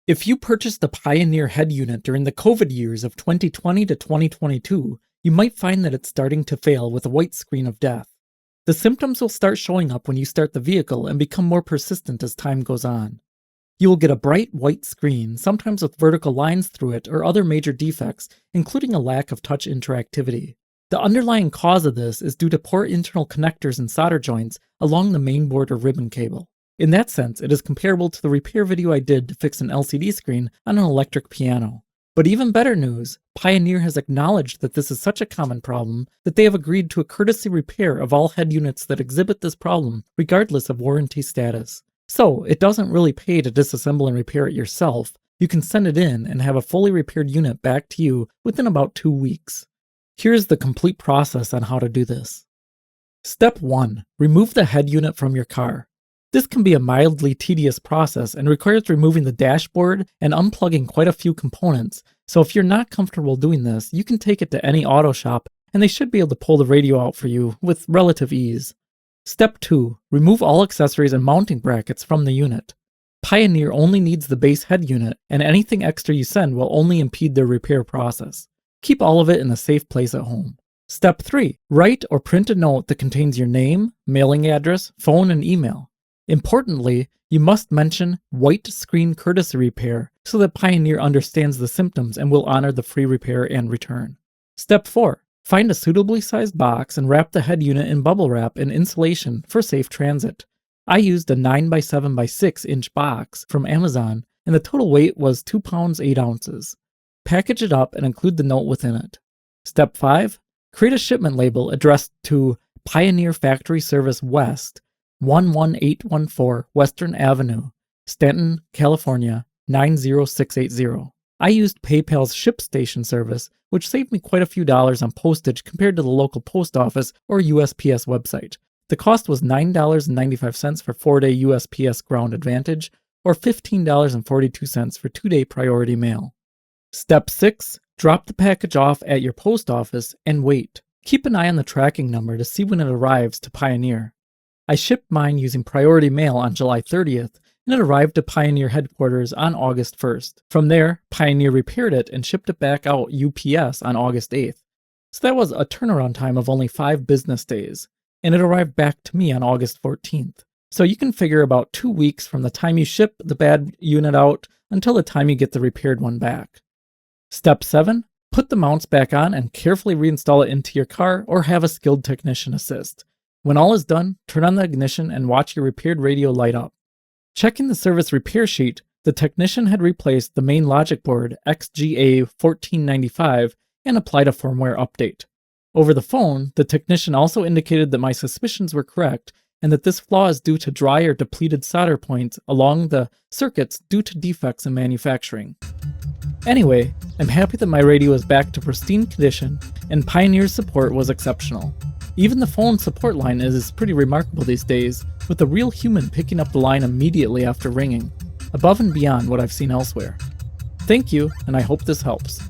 If you purchased the Pioneer head unit during the COVID years of 2020 to 2022, you might find that it's starting to fail with a white screen of death. The symptoms will start showing up when you start the vehicle and become more persistent as time goes on. You will get a bright white screen, sometimes with vertical lines through it or other major defects, including a lack of touch interactivity. The underlying cause of this is due to poor internal connectors and solder joints along the mainboard or ribbon cable. In that sense, it is comparable to the repair video I did to fix an LCD screen on an electric piano. But even better news, Pioneer has acknowledged that this is such a common problem that they have agreed to a courtesy repair of all head units that exhibit this problem, regardless of warranty status. So, it doesn't really pay to disassemble and repair it yourself. You can send it in and have a fully repaired unit back to you within about 2 weeks. Here's the complete process on how to do this. Step 1. Remove the head unit from your car. This can be a mildly tedious process and requires removing the dashboard and unplugging quite a few components, so if you're not comfortable doing this, you can take it to any auto shop and they should be able to pull the radio out for you with relative ease. Step 2. Remove all accessories and mounting brackets from the unit. Pioneer only needs the base head unit, and anything extra you send will only impede their repair process. Keep all of it in a safe place at home. Step 3. Write or print a note that contains your name, mailing address, phone, and email. Importantly, you must mention white screen courtesy repair so that Pioneer understands the symptoms and will honor the free repair and return. Step 4. Find a suitably sized box and wrap the head unit in bubble wrap and insulation for safe transit. I used a 9x7 by 6 inch box from Amazon and the total weight was 2 pounds 8 ounces. Package it up and include the note within it. Step 5. Create a shipment label addressed to Pioneer Factory Service West, 11814 Western Avenue, Stanton, California, 90680. I used PayPal's ShipStation service, which saved me quite a few dollars on postage compared to the local post office or USPS website. The cost was $9.95 for 4-day USPS Ground Advantage, or $15.42 for 2-day priority mail. Step 6. Drop the package off at your post office and wait. Keep an eye on the tracking number to see when it arrives to Pioneer. I shipped mine using priority mail on July 30th, and it arrived to Pioneer headquarters on August 1st. From there, Pioneer repaired it and shipped it back out UPS on August 8th. So that was a turnaround time of only 5 business days, and it arrived back to me on August 14th. So you can figure about 2 weeks from the time you ship the bad unit out until the time you get the repaired one back. Step 7. Put the mounts back on and carefully reinstall it into your car or have a skilled technician assist. When all is done, turn on the ignition and watch your repaired radio light up. Checking the service repair sheet, the technician had replaced the main logic board XGA-1495 and applied a firmware update. Over the phone, the technician also indicated that my suspicions were correct and that this flaw is due to dry or depleted solder points along the circuits due to defects in manufacturing. Anyway, I'm happy that my radio is back to pristine condition and Pioneer's support was exceptional. Even the phone support line is pretty remarkable these days, with a real human picking up the line immediately after ringing, above and beyond what I've seen elsewhere. Thank you, and I hope this helps.